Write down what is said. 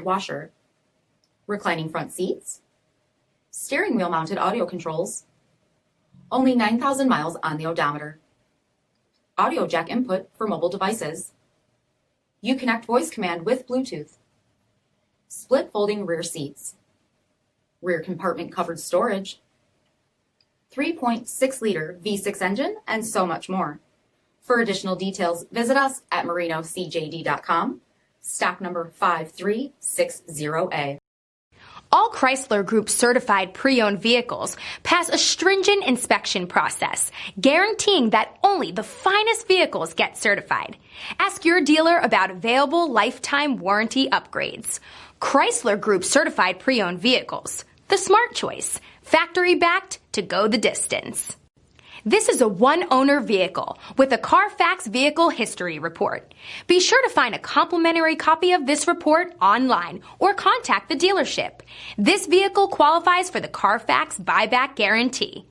and washer, reclining front seats, steering wheel mounted audio controls, only 9,000 miles on the odometer, audio jack input for mobile devices, UCONNECT voice command with Bluetooth, split folding rear seats, rear compartment covered storage, 3.6-liter V6 engine, and so much more. For additional details, visit us at marinocjd.com, stock number 5360A. All Chrysler Group certified pre-owned vehicles pass a stringent inspection process, guaranteeing that only the finest vehicles get certified. Ask your dealer about available lifetime warranty upgrades. Chrysler Group certified pre-owned vehicles, the smart choice, factory backed to go the distance. This is a one-owner vehicle with a CARFAX vehicle history report. Be sure to find a complimentary copy of this report online or contact the dealership. This vehicle qualifies for the CARFAX buyback guarantee.